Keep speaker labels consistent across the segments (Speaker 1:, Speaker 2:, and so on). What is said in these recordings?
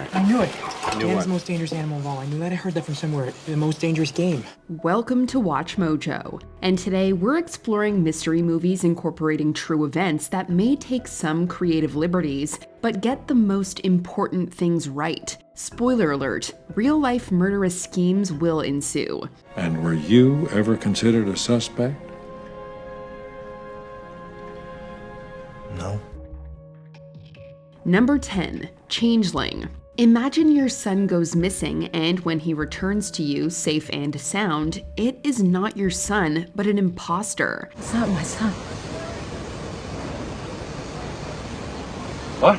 Speaker 1: right.
Speaker 2: I knew it.
Speaker 1: Knew
Speaker 2: Dan's
Speaker 1: what?
Speaker 2: the most dangerous animal of all. I knew that. I heard that from somewhere. The most dangerous game.
Speaker 3: Welcome to Watch Mojo, and today we're exploring mystery movies incorporating true events that may take some creative liberties, but get the most important things right. Spoiler alert, real-life murderous schemes will ensue.
Speaker 4: And were you ever considered a suspect?
Speaker 1: No.
Speaker 3: Number 10, Changeling. Imagine your son goes missing, and when he returns to you, safe and sound, it is not your son, but an imposter.
Speaker 5: It's not my son.
Speaker 4: What?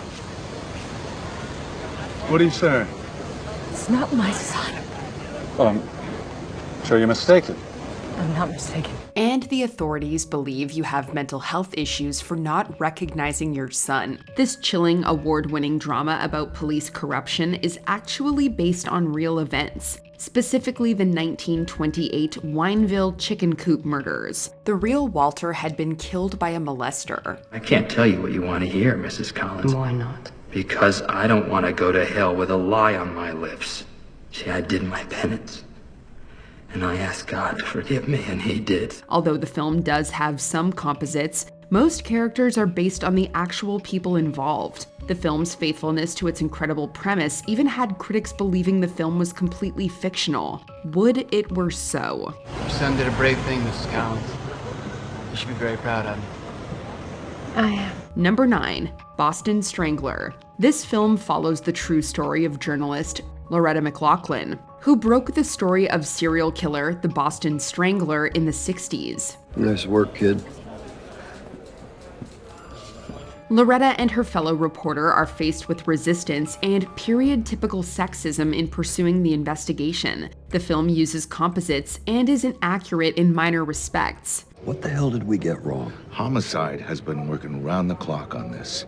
Speaker 4: What are you saying?
Speaker 5: It's not my son.
Speaker 4: So you're mistaken.
Speaker 5: I'm not mistaken.
Speaker 3: And the authorities believe you have mental health issues for not recognizing your son. This chilling, award-winning drama about police corruption is actually based on real events, specifically the 1928 Wineville chicken coop murders. The real Walter had been killed by a molester.
Speaker 6: I can't tell you what you want to hear, Mrs. Collins.
Speaker 5: Why not?
Speaker 6: Because I don't want to go to hell with a lie on my lips. See, I did my penance. And I asked God to forgive me, and he did.
Speaker 3: Although the film does have some composites, most characters are based on the actual people involved. The film's faithfulness to its incredible premise even had critics believing the film was completely fictional. Would it were so?
Speaker 7: Your son did a brave thing, Mrs. Collins. You should be very proud of him.
Speaker 5: I am.
Speaker 3: Number 9, Boston Strangler. This film follows the true story of journalist Loretta McLaughlin, who broke the story of serial killer, the Boston Strangler, in the 60s.
Speaker 8: Nice work, kid.
Speaker 3: Loretta and her fellow reporter are faced with resistance and period-typical sexism in pursuing the investigation. The film uses composites and is inaccurate in minor respects.
Speaker 8: What the hell did we get wrong?
Speaker 9: Homicide has been working round the clock on this,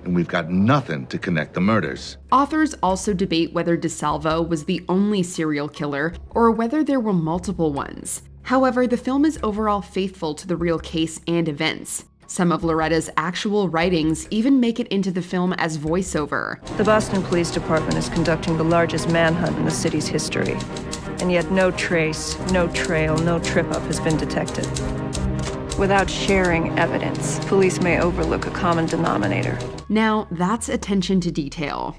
Speaker 9: and we've got nothing to connect the murders.
Speaker 3: Authors also debate whether DeSalvo was the only serial killer or whether there were multiple ones. However, the film is overall faithful to the real case and events. Some of Loretta's actual writings even make it into the film as voiceover.
Speaker 10: The Boston Police Department is conducting the largest manhunt in the city's history, and yet no trace, no trail, no trip-up has been detected. Without sharing evidence, police may overlook a common denominator.
Speaker 3: Now, that's attention to detail.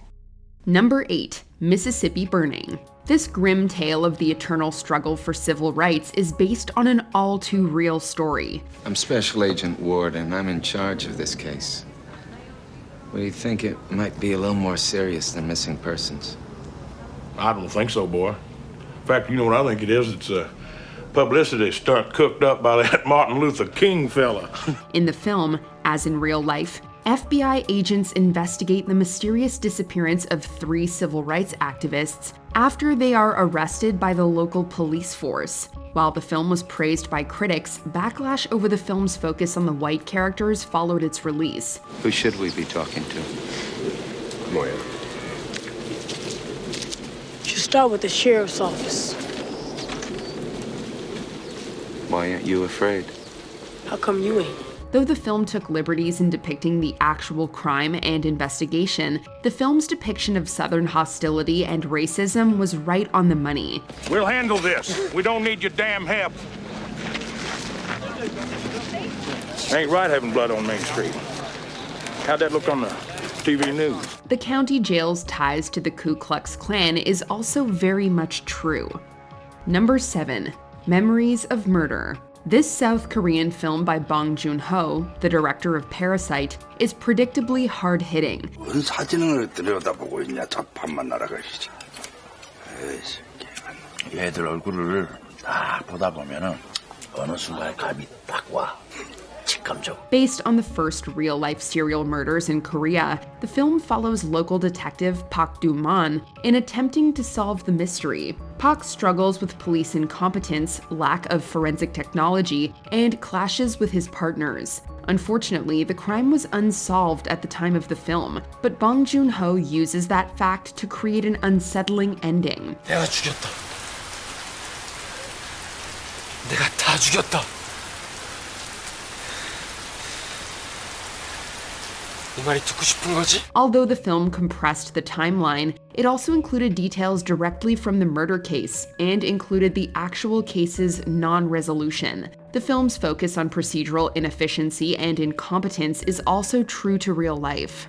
Speaker 3: Number 8, Mississippi Burning. This grim tale of the eternal struggle for civil rights is based on an all-too-real story.
Speaker 11: I'm Special Agent Ward, and I'm in charge of this case. What do you think? It might be a little more serious than missing persons.
Speaker 12: I don't think so, boy. In fact, you know what I think it is? It's a publicity stunt cooked up by that Martin Luther King fella.
Speaker 3: In the film, as in real life, FBI agents investigate the mysterious disappearance of 3 civil rights activists after they are arrested by the local police force. While the film was praised by critics, backlash over the film's focus on the white characters followed its release.
Speaker 11: Who should we be talking to?
Speaker 1: Moya.
Speaker 13: You should start with the sheriff's office.
Speaker 11: Why aren't you afraid?
Speaker 13: How come you ain't?
Speaker 3: Though the film took liberties in depicting the actual crime and investigation, the film's depiction of Southern hostility and racism was right on the money.
Speaker 12: We'll handle this. We don't need your damn help. Ain't right having blood on Main Street. How'd that look on the TV news?
Speaker 3: The county jail's ties to the Ku Klux Klan is also very much true. Number 7, Memories of Murder. This South Korean film by Bong Joon-ho, the director of Parasite, is predictably hard-hitting.
Speaker 14: 뭔 사진을 들여다보고 있냐, 자판만 날아가시지. 얘들 얼굴을 다 보다 보면은 어느 순간에 감이 딱 와.
Speaker 3: Based on the first real-life serial murders in Korea, the film follows local detective Park Do-man in attempting to solve the mystery. Park struggles with police incompetence, lack of forensic technology, and clashes with his partners. Unfortunately, the crime was unsolved at the time of the film, but Bong Joon-ho uses that fact to create an unsettling ending.
Speaker 14: 내가 죽였다. 내가 다 죽였다.
Speaker 3: Although the film compressed the timeline, it also included details directly from the murder case and included the actual case's non-resolution. The film's focus on procedural inefficiency and incompetence is also true to real life.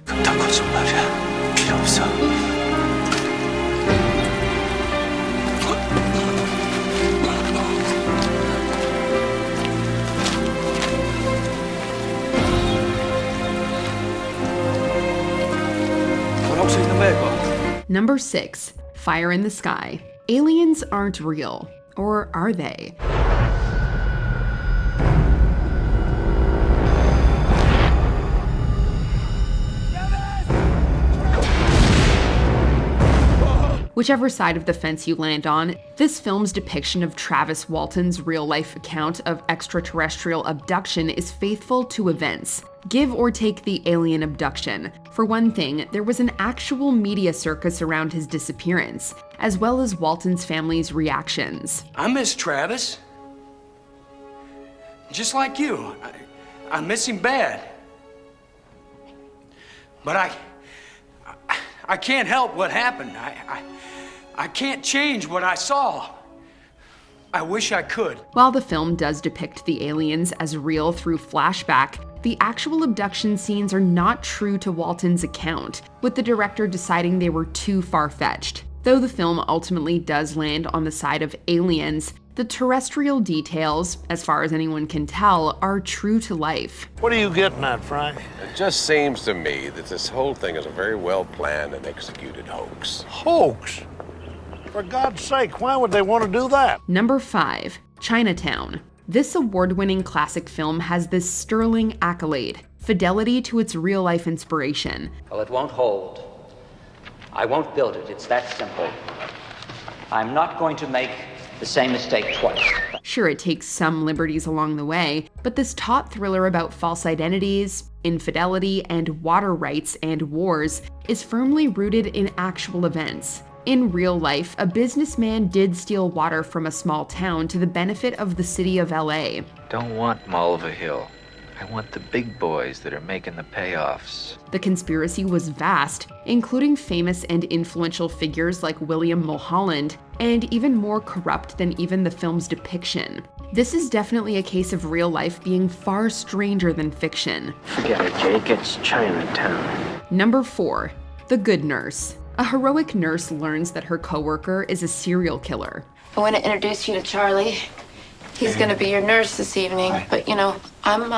Speaker 3: Number 6. Fire in the Sky. Aliens aren't real. Or are they? Whichever side of the fence you land on, this film's depiction of Travis Walton's real-life account of extraterrestrial abduction is faithful to events. Give or take the alien abduction. For one thing, there was an actual media circus around his disappearance, as well as Walton's family's reactions.
Speaker 15: I miss Travis. Just like you. I miss him bad. But I can't help what happened. I can't change what I saw. I wish I could.
Speaker 3: While the film does depict the aliens as real through flashback, the actual abduction scenes are not true to Walton's account, with the director deciding they were too far-fetched. Though the film ultimately does land on the side of aliens, the terrestrial details, as far as anyone can tell, are true to life.
Speaker 14: What are you getting at, Frank?
Speaker 1: It just seems to me that this whole thing is a very well-planned and executed hoax.
Speaker 14: Hoax? For God's sake, why would they want to do that?
Speaker 3: Number 5. Chinatown. This award-winning classic film has this sterling accolade: fidelity to its real-life inspiration.
Speaker 16: Well, it won't hold. I won't build it. It's that simple. I'm not going to make the same mistake twice.
Speaker 3: Sure, it takes some liberties along the way, but this taut thriller about false identities, infidelity, and water rights and wars is firmly rooted in actual events. In real life, a businessman did steal water from a small town to the benefit of the city of LA.
Speaker 17: Don't want Malva Hill. I want the big boys that are making the payoffs.
Speaker 3: The conspiracy was vast, including famous and influential figures like William Mulholland, and even more corrupt than even the film's depiction. This is definitely a case of real life being far stranger than fiction.
Speaker 16: Forget it, Jake. It's Chinatown.
Speaker 3: Number 4. The Good Nurse. A heroic nurse learns that her coworker is a serial killer.
Speaker 18: I want to introduce you to Charlie. He's going to be your nurse this evening, but you know, I'm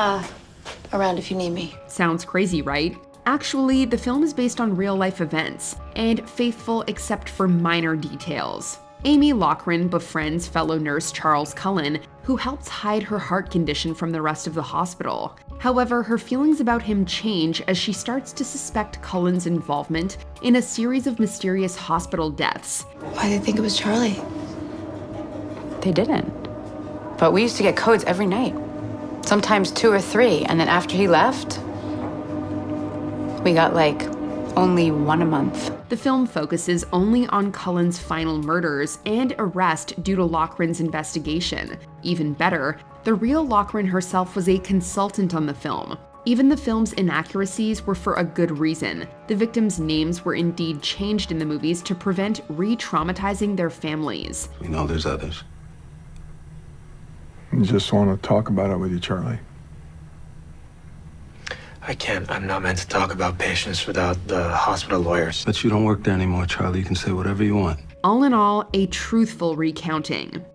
Speaker 18: around if you need me.
Speaker 3: Sounds crazy, right? Actually, the film is based on real-life events, and faithful except for minor details. Amy Lochran befriends fellow nurse Charles Cullen, who helps hide her heart condition from the rest of the hospital. However, her feelings about him change as she starts to suspect Cullen's involvement in a series of mysterious hospital deaths.
Speaker 18: Why did they think it was Charlie?
Speaker 19: They didn't. But we used to get codes every night. Sometimes 2 or 3, and then after he left, we got like only 1 a month.
Speaker 3: The film focuses only on Cullen's final murders and arrest due to Lochran's investigation. Even better, the real Lochran herself was a consultant on the film. Even the film's inaccuracies were for a good reason. The victims' names were indeed changed in the movies to prevent re-traumatizing their families.
Speaker 1: We know there's others.
Speaker 20: I just want to talk about it with you, Charlie.
Speaker 7: I can't. I'm not meant to talk about patients without the hospital lawyers.
Speaker 1: But you don't work there anymore, Charlie. You can say whatever you want.
Speaker 3: All in all, a truthful recounting.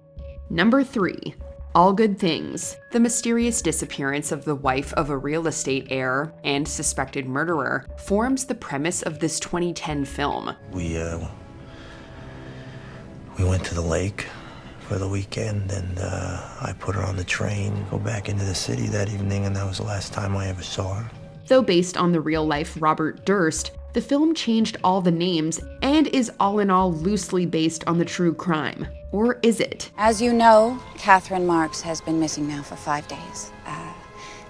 Speaker 3: Number 3. All Good Things. The mysterious disappearance of the wife of a real estate heir and suspected murderer forms the premise of this 2010 film.
Speaker 21: We went to the lake for the weekend, and I put her on the train, go back into the city that evening, and that was the last time I ever saw her.
Speaker 3: Though based on the real-life Robert Durst, the film changed all the names and is all in all loosely based on the true crime. Or is it?
Speaker 22: As you know, Catherine Marks has been missing now for 5 days.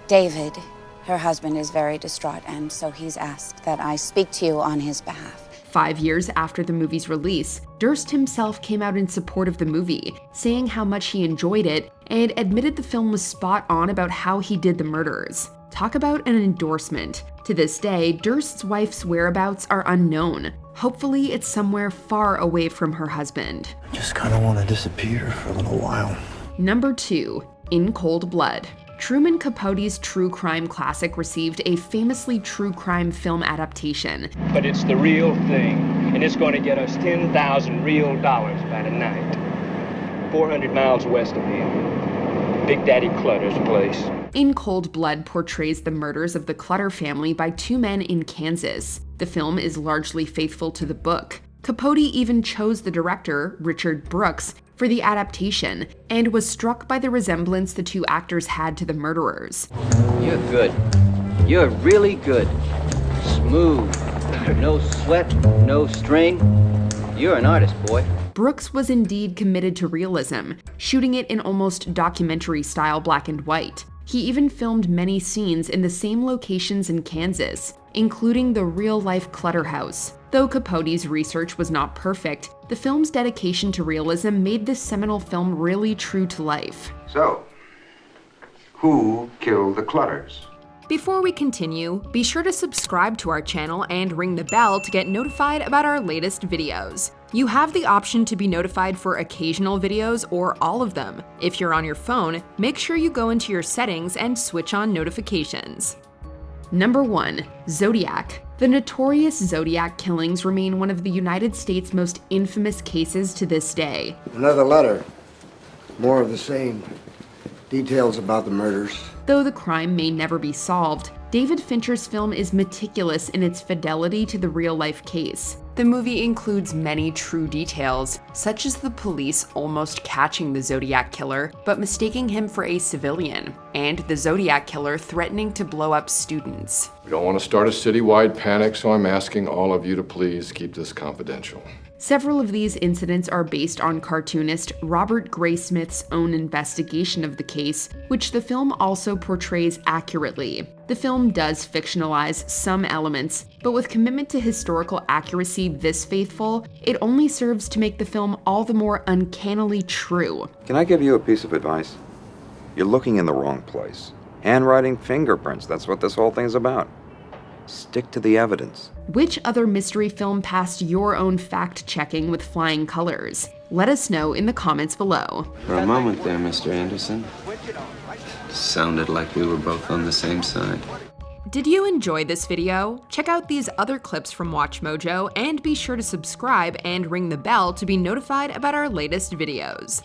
Speaker 22: David, her husband, is very distraught, and so he's asked that I speak to you on his behalf.
Speaker 3: 5 years after the movie's release, Durst himself came out in support of the movie, saying how much he enjoyed it and admitted the film was spot on about how he did the murders. Talk about an endorsement. To this day, Durst's wife's whereabouts are unknown. Hopefully, it's somewhere far away from her husband.
Speaker 21: I just kind of want to disappear for a little while.
Speaker 3: Number 2. In Cold Blood. Truman Capote's true crime classic received a famously true crime film adaptation.
Speaker 2: But it's the real thing, and it's going to get us 10,000 real dollars by tonight. 400 miles west of here. Big Daddy Clutter's place.
Speaker 3: In Cold Blood portrays the murders of the Clutter family by 2 men in Kansas. The film is largely faithful to the book. Capote even chose the director, Richard Brooks, for the adaptation, and was struck by the resemblance the 2 actors had to the murderers.
Speaker 4: You're good. You're really good. Smooth. No sweat, no strain. You're an artist, boy.
Speaker 3: Brooks was indeed committed to realism, shooting it in almost documentary-style black and white. He even filmed many scenes in the same locations in Kansas, including the real-life Clutter house. Though Capote's research was not perfect, the film's dedication to realism made this seminal film really true to life.
Speaker 23: So, who killed the Clutters?
Speaker 3: Before we continue, be sure to subscribe to our channel and ring the bell to get notified about our latest videos. You have the option to be notified for occasional videos or all of them. If you're on your phone, make sure you go into your settings and switch on notifications. Number 1. Zodiac. The notorious Zodiac killings remain one of the United States' most infamous cases to this day.
Speaker 24: Another letter. More of the same. Details about the murders.
Speaker 3: Though the crime may never be solved, David Fincher's film is meticulous in its fidelity to the real-life case. The movie includes many true details, such as the police almost catching the Zodiac killer, but mistaking him for a civilian, and the Zodiac killer threatening to blow up students.
Speaker 25: We don't want to start a citywide panic, so I'm asking all of you to please keep this confidential.
Speaker 3: Several of these incidents are based on cartoonist Robert Graysmith's own investigation of the case, which the film also portrays accurately. The film does fictionalize some elements, but with commitment to historical accuracy this faithful, it only serves to make the film all the more uncannily true.
Speaker 26: Can I give you a piece of advice? You're looking in the wrong place. Handwriting, fingerprints, that's what this whole thing's about. Stick to the evidence.
Speaker 3: Which other mystery film passed your own fact-checking with flying colors? Let us know in the comments below.
Speaker 11: For a moment there, Mr. Anderson, sounded like we were both on the same side.
Speaker 3: Did you enjoy this video? Check out these other clips from WatchMojo and be sure to subscribe and ring the bell to be notified about our latest videos.